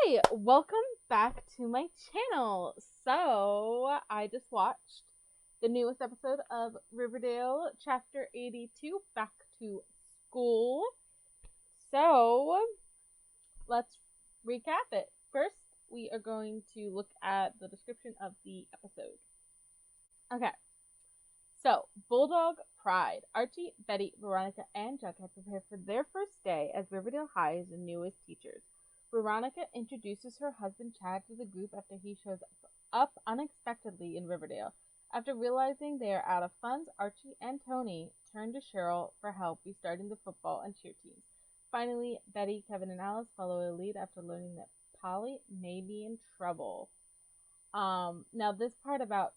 Hi, welcome back to my channel. So, I just watched the newest episode of Riverdale, Chapter 82, Back to School. So, let's recap it. First, we are going to look at the description of the episode. Okay, so Bulldog Pride. Archie, Betty, Veronica, and Jughead prepare for their first day as Riverdale High's newest teachers. Veronica introduces her husband Chad to the group after he shows up unexpectedly in Riverdale. After realizing they are out of funds, Archie and Tony turn to Cheryl for help restarting the football and cheer teams. Finally, Betty, Kevin, and Alice follow a lead after learning that Polly may be in trouble. Now this part about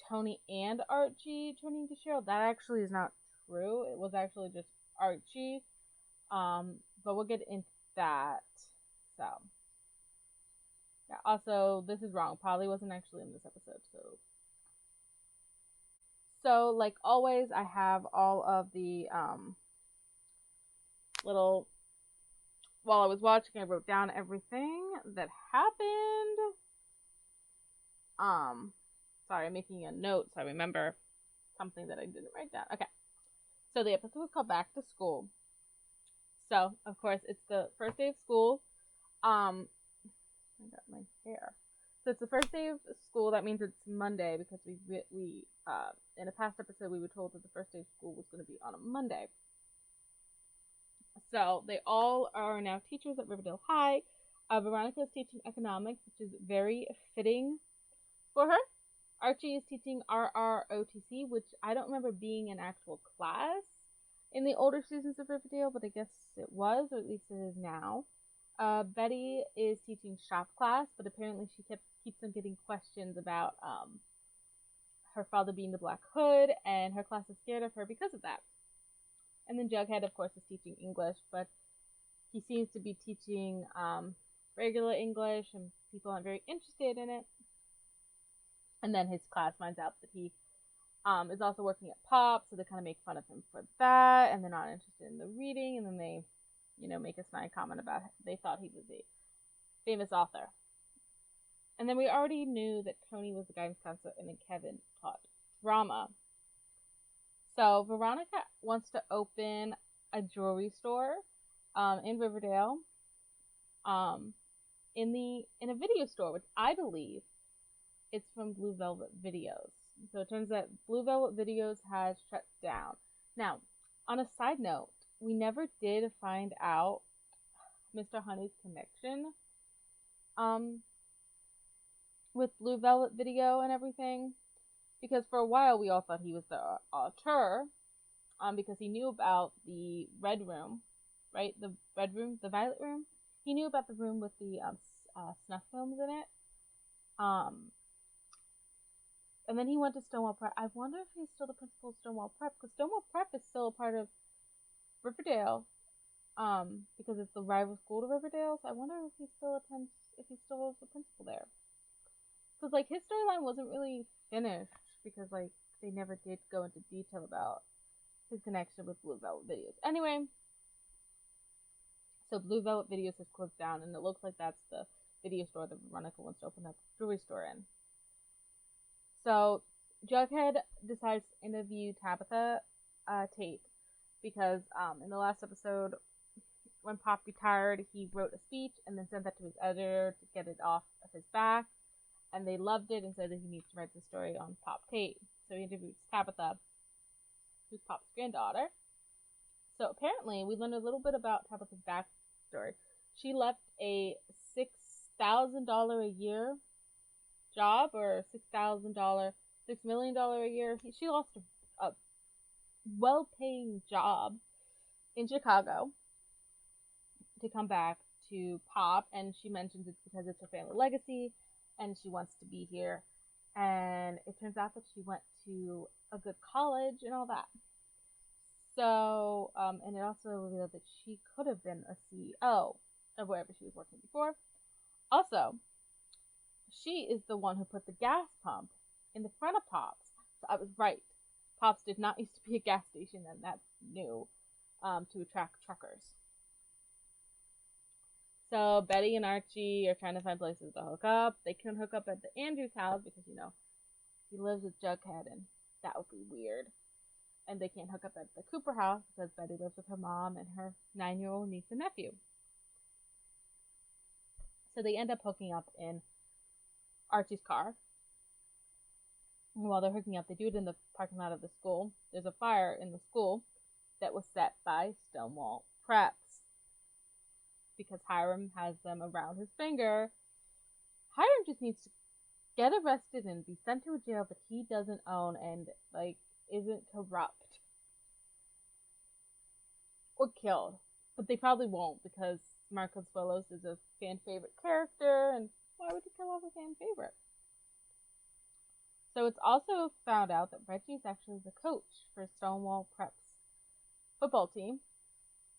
Tony and Archie turning to Cheryl, that actually is not true. It was actually just Archie. But we'll get into that. So, yeah. Also, this is wrong. Polly wasn't actually in this episode, so like always, I have all of the little. While I was watching, I wrote down everything that happened. Sorry, I'm making a note so I remember something that I didn't write down. Okay, so the episode was called Back to School. So of course, it's the first day of school. I got my hair. So it's the first day of school. That means it's Monday because we in a past episode we were told that the first day of school was going to be on a Monday. So they all are now teachers at Riverdale High. Veronica is teaching economics, which is very fitting for her. Archie is teaching RROTC, which I don't remember being an actual class in the older seasons of Riverdale, but I guess it was, or at least it is now. Betty is teaching shop class, but apparently she keeps on getting questions about her father being the Black Hood, and her class is scared of her because of that. And then Jughead, of course, is teaching English, but he seems to be teaching regular English, and people aren't very interested in it. And then his class finds out that he is also working at Pop, so they kind of make fun of him for that, and they're not interested in the reading, and then they make a snide comment about they thought he was a famous author. And then we already knew that Tony was the guidance counselor and then Kevin taught drama. So Veronica wants to open a jewelry store in Riverdale in a video store, which I believe it's from Blue Velvet Videos. So it turns out Blue Velvet Videos has shut down. Now, on a side note, we never did find out Mr. Honey's connection with Blue Velvet Video and everything, because for a while we all thought he was the auteur, because he knew about the red room, right? The red room, the violet room. He knew about the room with the snuff films in it. And then he went to Stonewall Prep. I wonder if he's still the principal of Stonewall Prep, because Stonewall Prep is still a part of Riverdale, because it's the rival school to Riverdale. So I wonder if he still is the principal there. Because like his storyline wasn't really finished, because like they never did go into detail about his connection with Blue Velvet Videos. Anyway, so Blue Velvet Videos has closed down, and it looks like that's the video store that Veronica wants to open up a jewelry store in. So Jughead decides to interview Tabitha Tate, because in the last episode, when Pop retired, he wrote a speech and then sent that to his editor to get it off of his back, and they loved it and said that he needs to write the story on Pop Tate. So he interviews Tabitha, who's Pop's granddaughter. So apparently, we learned a little bit about Tabitha's backstory. She left a $6,000 a year job, or $6 million a year. She lost a well-paying job in Chicago to come back to Pop, and she mentions it's because it's her family legacy and she wants to be here. And it turns out that she went to a good college and all that. So, and it also revealed that she could have been a CEO of wherever she was working before. Also, she is the one who put the gas pump in the front of Pop's. So I was right. Pop's did not used to be a gas station, and that's new, to attract truckers. So Betty and Archie are trying to find places to hook up. They can hook up at the Andrews house because, he lives with Jughead and that would be weird. And they can't hook up at the Cooper house because Betty lives with her mom and her 9-year-old niece and nephew. So they end up hooking up in Archie's car. And while they're hooking up, they do it in the parking lot of the school. There's a fire in the school that was set by Stonewall Preps because Hiram has them around his finger. Hiram just needs to get arrested and be sent to a jail that he doesn't own and, isn't corrupt. Or killed. But they probably won't because Marcos Bolos is a fan favorite character, and why would you kill off a fan favorite? So it's also found out that Reggie is actually the coach for Stonewall Preps football team.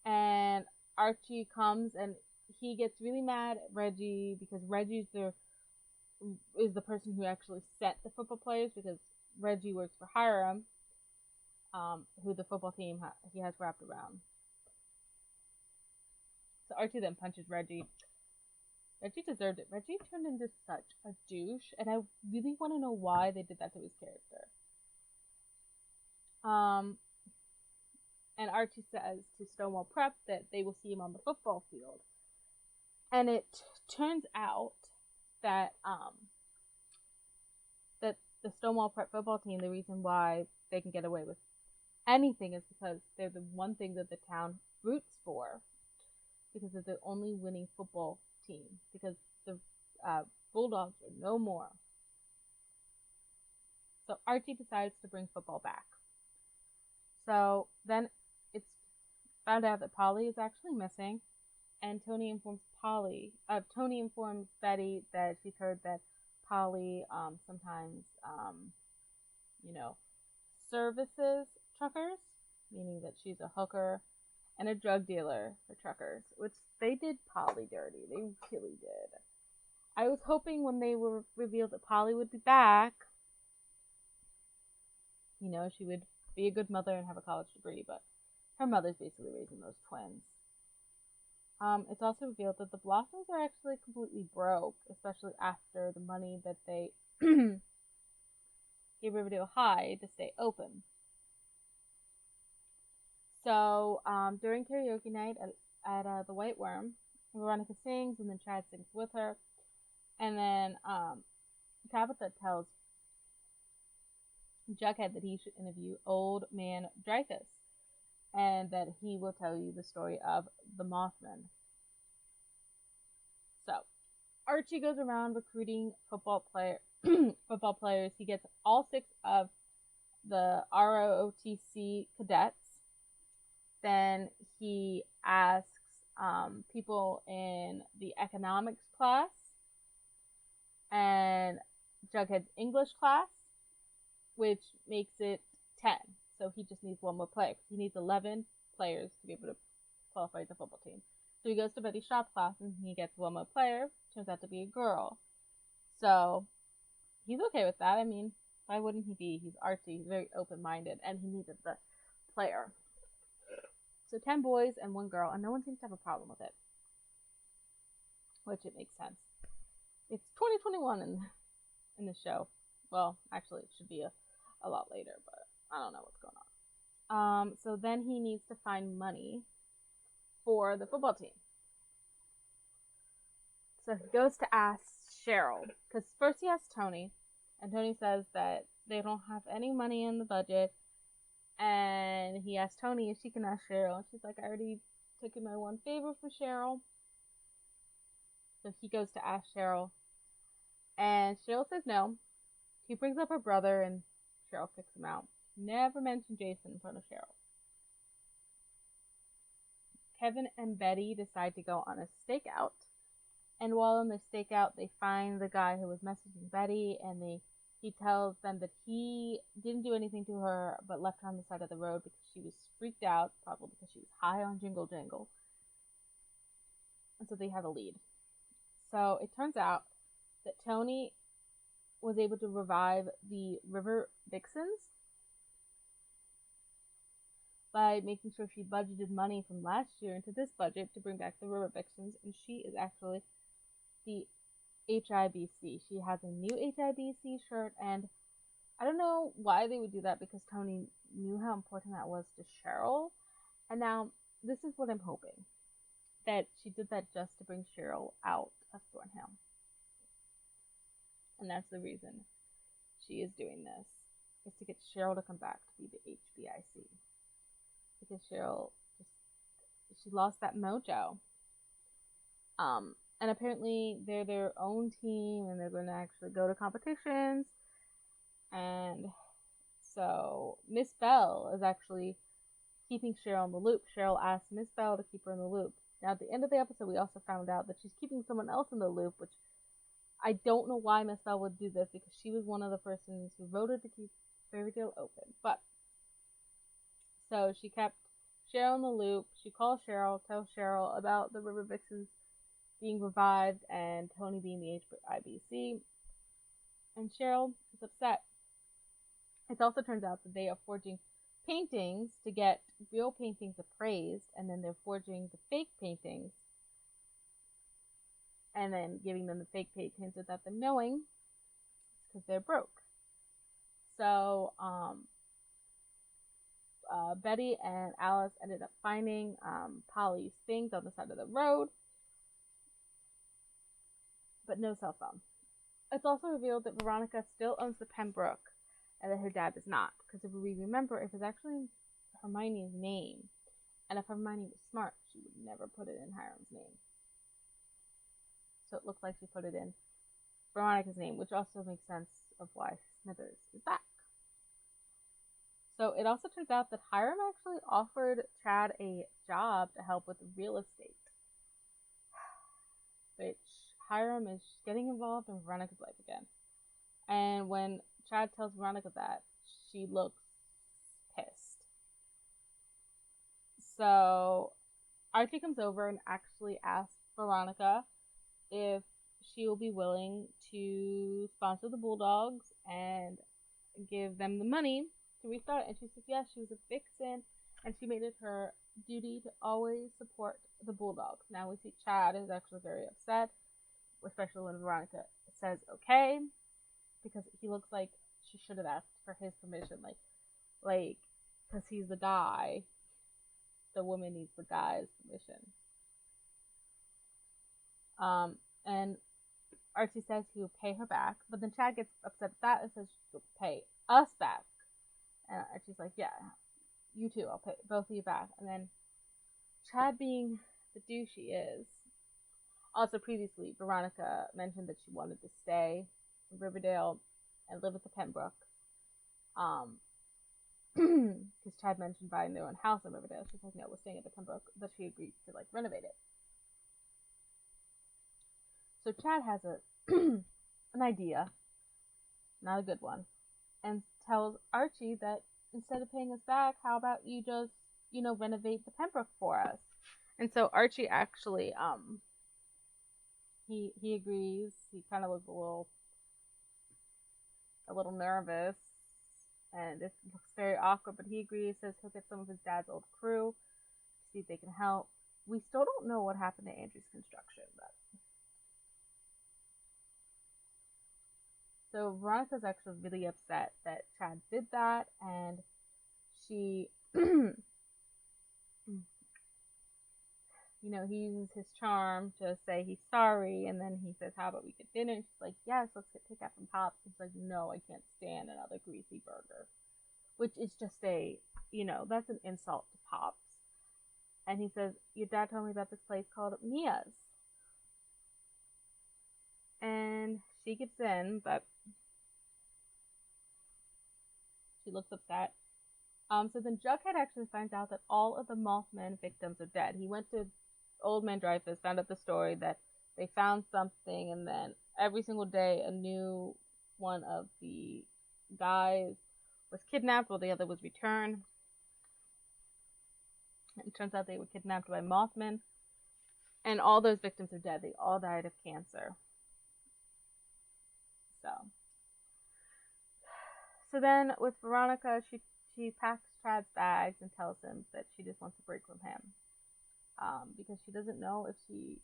And Archie comes and he gets really mad at Reggie because Reggie is the person who actually sent the football players because Reggie works for Hiram, who the football team he has wrapped around. So Archie then punches Reggie. Reggie deserved it. Reggie turned into such a douche, and I really want to know why they did that to his character. And Archie says to Stonewall Prep that they will see him on the football field. And it turns out that that the Stonewall Prep football team, the reason why they can get away with anything is because they're the one thing that the town roots for, because they're the only winning football team, because the Bulldogs are no more. So Archie decides to bring football back. So then it's found out that Polly is actually missing, and Tony informs Betty that she's heard that Polly sometimes services truckers, meaning that she's a hooker and a drug dealer for truckers, which they did Polly dirty. They really did. I was hoping when they were revealed that Polly would be back, she would be a good mother and have a college degree, but her mother's basically raising those twins. It's also revealed that the Blossoms are actually completely broke, especially after the money that they gave Riverdale High to stay open. So during karaoke night at the White Worm, Veronica sings and then Chad sings with her. And then Tabitha tells Jughead that he should interview Old Man Dreyfus and that he will tell you the story of the Mothman. So Archie goes around recruiting football players. He gets all 6 of the ROTC cadets. Then he asks people in the economics class and Jughead's English class, which makes it 10. So he just needs one more player. He needs 11 players to be able to qualify the football team. So he goes to Betty's shop class and he gets one more player. Turns out to be a girl. So he's okay with that. I mean, why wouldn't he be? He's Archie. He's very open-minded, and he needed the player. So 10 boys and 1 girl, and no one seems to have a problem with it. Which it makes sense. It's 2021 in the show. Well, actually, it should be a lot later, but I don't know what's going on. So then he needs to find money for the football team. So he goes to ask Cheryl, because first he asks Tony, and Tony says that they don't have any money in the budget, and he asks Tony if she can ask Cheryl, and she's like, I already took in my one favor for Cheryl. So he goes to ask Cheryl, and Cheryl says no. He brings up her brother, and Cheryl kicks him out. Never mention Jason in front of Cheryl. Kevin and Betty decide to go on a stakeout. And while on the stakeout, they find the guy who was messaging Betty, and he tells them that he didn't do anything to her, but left her on the side of the road because she was freaked out, probably because she was high on Jingle Jangle. And so they have a lead. So it turns out that Tony was able to revive the River Vixens. by making sure she budgeted money from last year into this budget to bring back the River Vixens, and she is actually the HIBC. She has a new HIBC shirt, and I don't know why they would do that because Tony knew how important that was to Cheryl. And now, this is what I'm hoping. That she did that just to bring Cheryl out of Thornhill. And that's the reason she is doing this, is to get Cheryl to come back to be the HBIC. Because Cheryl she lost that mojo. And apparently they're their own team and they're going to actually go to competitions. And so Miss Bell is actually keeping Cheryl in the loop. Cheryl asked Miss Bell to keep her in the loop. Now, at the end of the episode, we also found out that she's keeping someone else in the loop, which I don't know why Miss Bell would do this, because she was one of the persons who voted to keep Riverdale open. But, so she kept Cheryl in the loop. She called Cheryl, tells Cheryl about the River Vixens being revived and Tony being the HIBC. And Cheryl is upset. It also turns out that they are forging paintings to get real paintings appraised, and then they're forging the fake paintings and then giving them the fake paintings without them knowing, because they're broke. So Betty and Alice ended up finding Polly's things on the side of the road, but no cell phone. It's also revealed that Veronica still owns the Pembroke and that her dad does not, because if we remember, it was actually Hermione's name, and if Hermione was smart, she would never put it in Hiram's name. So it looks like she put it in Veronica's name, which also makes sense of why Smithers is back. So it also turns out that Hiram actually offered Chad a job to help with real estate, which Hiram is getting involved in Veronica's life again. And when Chad tells Veronica that, she looks pissed. So Archie comes over and actually asks Veronica if she will be willing to sponsor the Bulldogs and give them the money to restart. And she says yes, she was a vixen and she made it her duty to always support the Bulldogs. Now we see Chad is actually very upset, especially when Veronica says okay, because he looks like she should have asked for his permission, like because he's the guy, the woman needs the guy's permission. And Archie says he will pay her back, but then Chad gets upset at that and says she'll pay us back. And Archie's like, yeah, you too, I'll pay both of you back. And then Chad, being the douche he is, also previously Veronica mentioned that she wanted to stay in Riverdale and live with the Pembroke. Because Chad mentioned buying their own house in Riverdale. She's like, no, we're staying at the Pembroke, but she agrees to renovate it. So Chad has an idea, not a good one, and tells Archie that instead of paying us back, how about you just, renovate the Pembroke for us? And so Archie actually, he agrees. He kind of looks a little nervous, and it looks very awkward, but he agrees, says he'll get some of his dad's old crew to see if they can help. We still don't know what happened to Andrew's construction, but so Veronica's actually really upset that Chad did that, and she, he uses his charm to say he's sorry, and then he says, how about we get dinner? And she's like, yes, let's get takeout from Pops. He's like, no, I can't stand another greasy burger, which is just that's an insult to Pops. And he says, your dad told me about this place called Mia's. And she gives in, but she looks upset. So then Jughead actually finds out that all of the Mothman victims are dead. He went to Old Man Dreyfus, found out the story that they found something, and then every single day a new one of the guys was kidnapped while the other was returned. It turns out they were kidnapped by Mothman, and all those victims are dead. They all died of cancer. So then with Veronica, she packs Chad's bags and tells him that she just wants a break from him. Because she doesn't know if she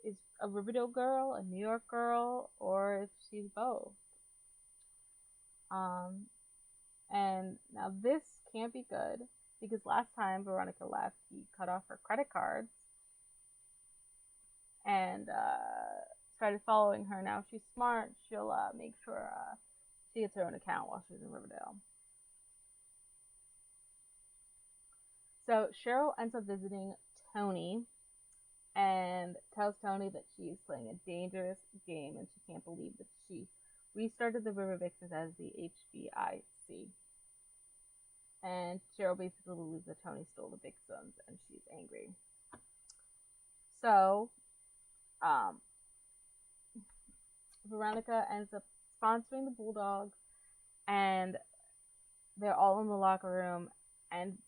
is a Riverdale girl, a New York girl, or if she's both. And now this can't be good, because last time Veronica left, he cut off her credit cards and started following her. Now, if she's smart, she'll make sure she gets her own account while she's in Riverdale. So Cheryl ends up visiting Tony and tells Tony that she's playing a dangerous game and she can't believe that she restarted the River Vixens as the HBIC. And Cheryl basically believes that Tony stole the Vixens and she's angry. So, Veronica ends up sponsoring the Bulldogs, and they're all in the locker room, and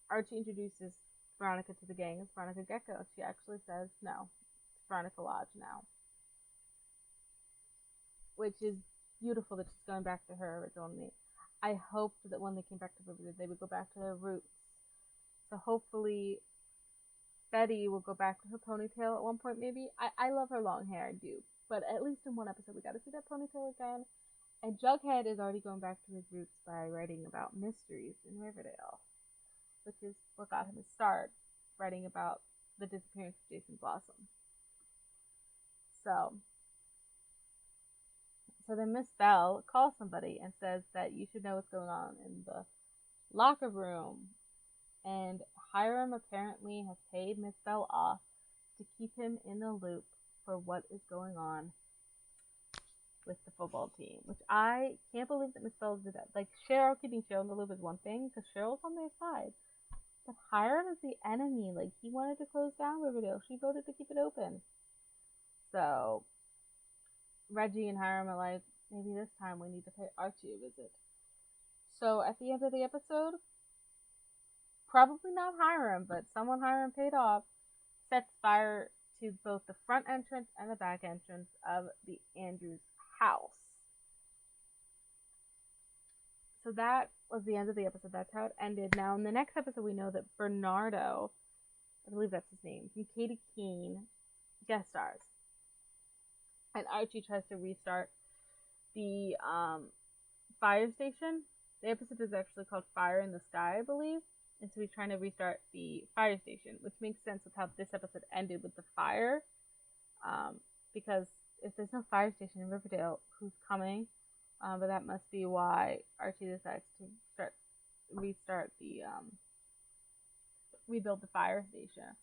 Archie introduces Veronica to the gang as Veronica Gecko. She actually says, no, it's Veronica Lodge now. Which is beautiful that she's going back to her original name. I hoped that when they came back to Riverdale, they would go back to their roots. So hopefully Betty will go back to her ponytail at one point, maybe. I love her long hair, I do. But at least in one episode, we got to see that ponytail again. And Jughead is already going back to his roots by writing about mysteries in Riverdale, which is what got him his start, writing about the disappearance of Jason Blossom. So then Miss Bell calls somebody and says that you should know what's going on in the locker room. And Hiram apparently has paid Miss Bell off to keep him in the loop for what is going on with the football team, which I can't believe that Miss Bell did that. Like, Cheryl, keeping Cheryl in the loop is one thing, because Cheryl's on their side. But Hiram is the enemy. Like, he wanted to close down Riverdale. She voted to keep it open. So, Reggie and Hiram are like, maybe this time we need to pay Archie a visit. So, at the end of the episode, probably not Hiram, but someone Hiram paid off, sets fire to both the front entrance and the back entrance of the Andrews house. So that was the end of the episode. That's how it ended. Now, in the next episode, we know that Bernardo, I believe that's his name, from Katie Keene, guest stars. And Archie tries to restart the fire station. The episode is actually called Fire in the Sky, I believe. And so he's trying to restart the fire station, which makes sense with how this episode ended with the fire. Because if there's no fire station in Riverdale, who's coming? But that must be why Archie decides to rebuild the fire station.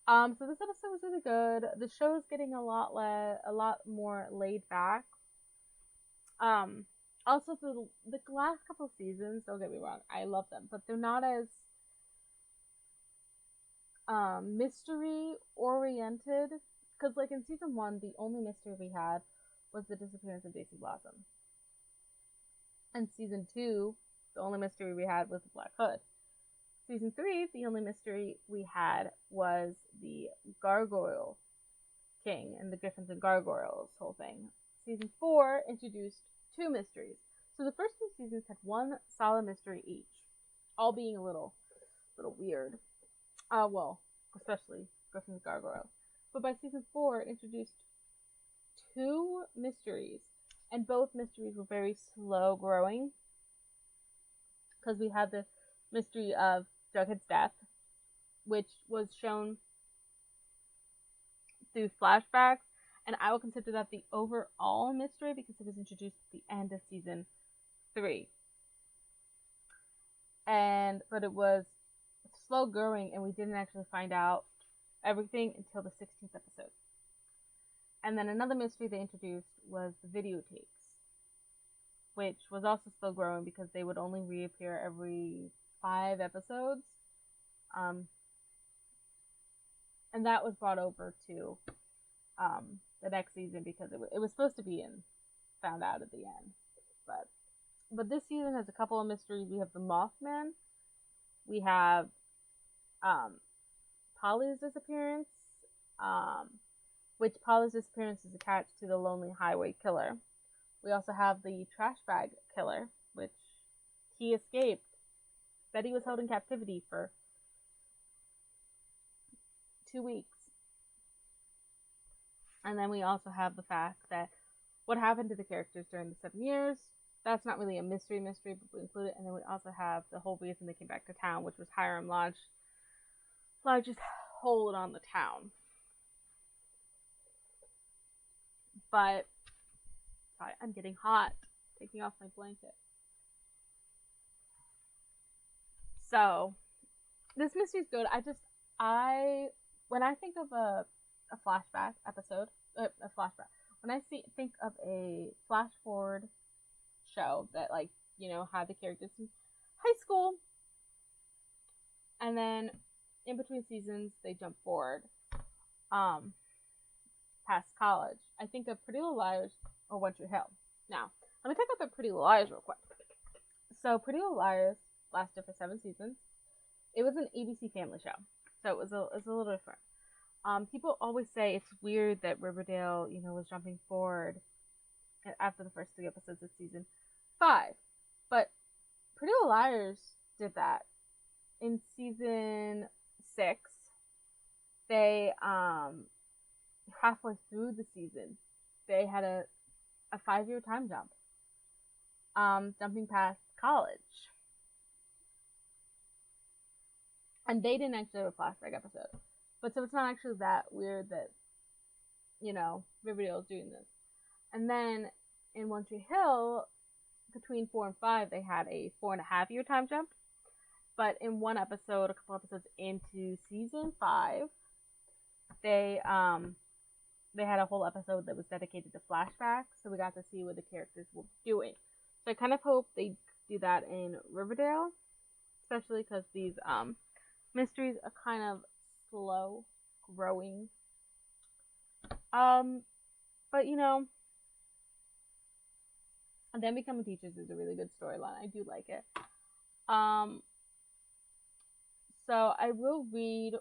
So this episode was really good. The show is getting a lot more laid back. Also, the last couple seasons, don't get me wrong, I love them, but they're not as mystery oriented. Because, like, in season 1, the only mystery we had was the disappearance of Jason Blossom. In season 2, the only mystery we had was the Black Hood. Season 3, the only mystery we had was the Gargoyle King and the Griffins and Gargoyles whole thing. Season 4 introduced 2 mysteries. So the first 2 seasons had one solid mystery each, all being a little weird. Well, especially Griffins and Gargoyles. But by season 4, it introduced 2 mysteries, and both mysteries were very slow growing. Because we had the mystery of Jughead's death, which was shown through flashbacks, and I will consider that the overall mystery because it was introduced at the end of season 3. But it was slow growing, and we didn't actually find out everything until the 16th episode. And then another mystery they introduced was the videotapes, which was also slow growing because they would only reappear every 5 episodes. And that was brought over to the next season because it was supposed to be found out at the end. But this season has a couple of mysteries. We have the Mothman. We have Polly's disappearance, which Polly's disappearance is attached to the Lonely Highway Killer. We also have the Trash Bag Killer, which he escaped Betty was held in captivity for 2 weeks. And then we also have the fact that what happened to the characters during the 7 years, that's not really a mystery, but we include it. And then we also have the whole reason they came back to town, which was Hiram Lodge's hold on the town. But, sorry, I'm getting hot. Taking off my blanket. So, this mystery is good. When I think of a flashback episode, when I think of a flash forward show that, like, you know, had the characters in high school, and then in between seasons they jump forward, past college. I think of Pretty Little Liars or One Tree Hill. Now, let me talk about the Pretty Little Liars real quick. So, Pretty Little Liars lasted for 7 seasons. It was an ABC Family show, so it was a little different. People always say it's weird that Riverdale, you know, was jumping forward after the first 3 episodes of season 5, but Pretty Little Liars did that in season 6. They halfway through the season, they had a 5-year time jump, jumping past college. And they didn't actually have a flashback episode. But so it's not actually that weird that, you know, Riverdale is doing this. And then in One Tree Hill, between 4 and 5, they had a 4.5-year time jump. But in one episode, a couple episodes into season 5, they had a whole episode that was dedicated to flashbacks, so we got to see what the characters were doing. So I kind of hope they do that in Riverdale, especially because these mysteries are kind of slow growing. But you know, and then Becoming Teachers is a really good storyline. I do like it. So I will read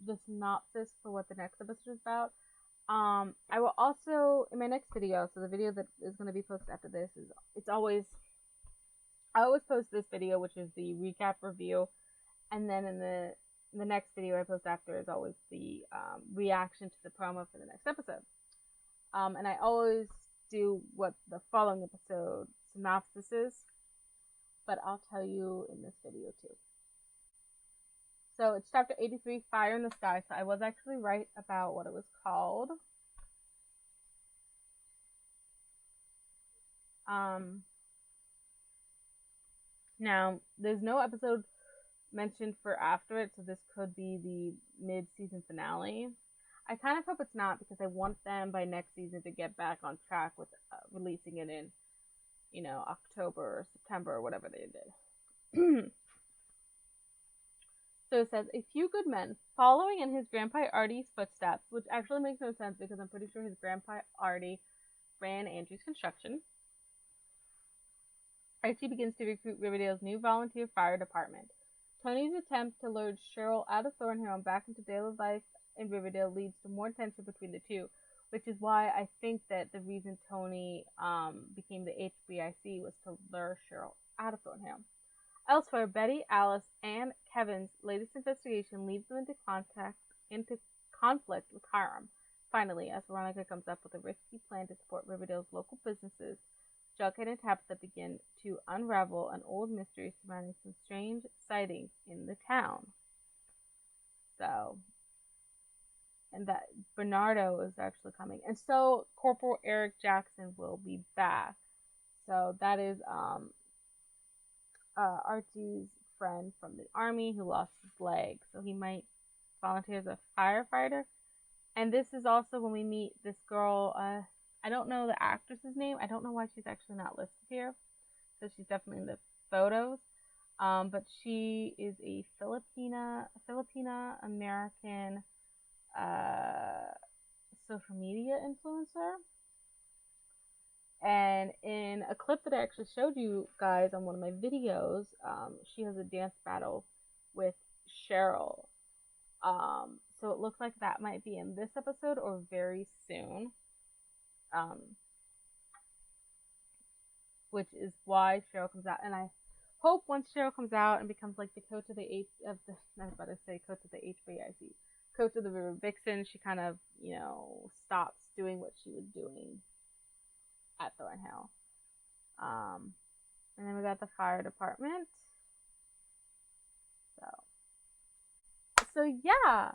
the synopsis for what the next episode is about. I will also, in my next video, so the video that is going to be posted after this I always post this video, which is the recap review, and then in the next video I post after is always the reaction to the promo for the next episode. And I always do what the following episode synopsis is, but I'll tell you in this video too. So it's chapter 83, Fire in the Sky. So I was actually right about what it was called. Now, there's no episode mentioned for after it, so this could be the mid-season finale. I kind of hope it's not, because I want them by next season to get back on track with releasing it in, you know, October or September or whatever they did. So it says, a few good men following in his grandpa Artie's footsteps, which actually makes no sense because I'm pretty sure his grandpa Artie ran Andrew's construction. Archie begins to recruit Riverdale's new volunteer fire department. Tony's attempt to lure Cheryl out of Thornhill and back into daily life in Riverdale leads to more tension between the two, which is why I think that the reason Tony became the HBIC was to lure Cheryl out of Thornhill. Elsewhere, Betty, Alice, and Kevin's latest investigation leads them into conflict with Hiram. Finally, as Veronica comes up with a risky plan to support Riverdale's local businesses, Jughead and Tabitha begin to unravel an old mystery surrounding some strange sightings in the town. So, and that Bernardo is actually coming. And so, Corporal Eric Jackson will be back. So, that is, Archie's friend from the army who lost his leg, so he might volunteer as a firefighter. And this is also when we meet this girl. I don't know the actress's name. I don't know why she's actually not listed here, so she's definitely in the photos. But she is a Filipina American social media influencer. And in a clip that I actually showed you guys on one of my videos, she has a dance battle with Cheryl. So it looks like that might be in this episode or very soon. Which is why Cheryl comes out. And Hope once Cheryl comes out and becomes like the coach of the H of the I was about to say coach of the HBIC, coach of the River Vixen, she kind of, stops doing what she was doing at Thornhill. And then we got the fire department. So yeah.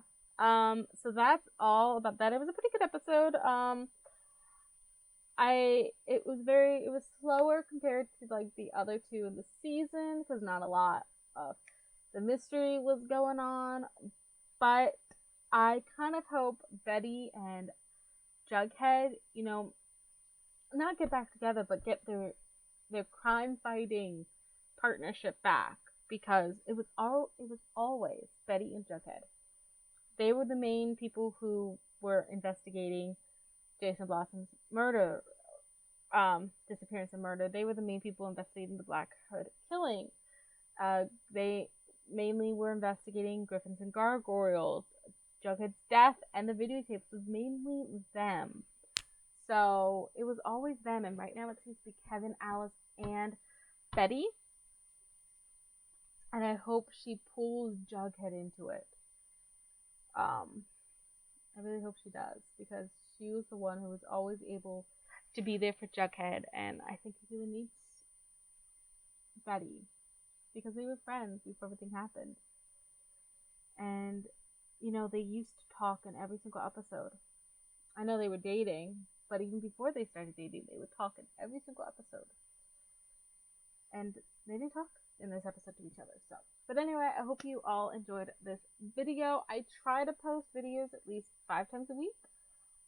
So that's all about that. It was a pretty good episode. It was slower compared to like the other two in the season because not a lot of the mystery was going on, but I kind of hope Betty and Jughead, not get back together, but get their crime fighting partnership back, because it was always Betty and Jughead. They were the main people who were investigating Jason Blossom's murder, disappearance and murder. They were the main people investigating the Black Hood killing. They mainly were investigating Griffins and Gargoyles. Jughead's death and the videotapes was mainly them. So it was always them, and right now it seems to be Kevin, Alice, and Betty. And I hope she pulls Jughead into it. I really hope she does, because she was the one who was always able to be there for Jughead, and I think he really needs Betty, because they were friends before everything happened. And, they used to talk in every single episode. I know they were dating, but even before they started dating, they would talk in every single episode. And they didn't talk in this episode to each other. But anyway, I hope you all enjoyed this video. I try to post videos at least 5 times a week.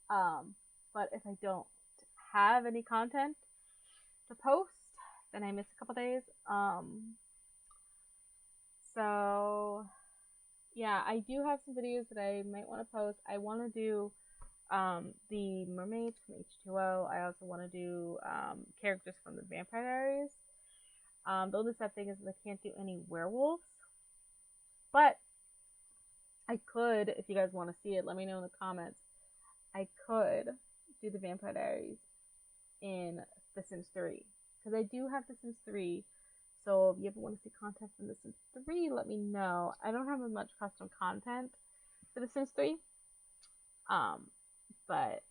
But if I don't have any content to post, then I miss a couple days. So yeah, I do have some videos that I might want to post. I want to do the mermaids from H2O. I also want to do characters from the Vampire Diaries. The only sad thing is that I can't do any werewolves. But I could, if you guys want to see it, let me know in the comments. I could do the Vampire Diaries in The Sims 3. Because I do have The Sims 3. So if you ever want to see content from The Sims 3, let me know. I don't have as much custom content for The Sims 3. But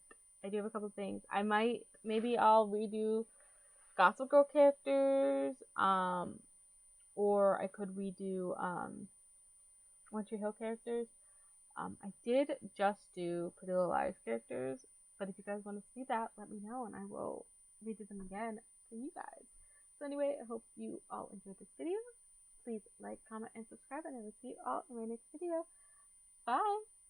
I do have a couple things. Maybe I'll redo Gossip Girl characters. Or I could redo One Tree Hill characters. I did just do Pretty Little Liars characters, but if you guys want to see that, let me know and I will redo them again for you guys. So anyway, I hope you all enjoyed this video. Please like, comment, and subscribe, and I will see you all in my next video. Bye!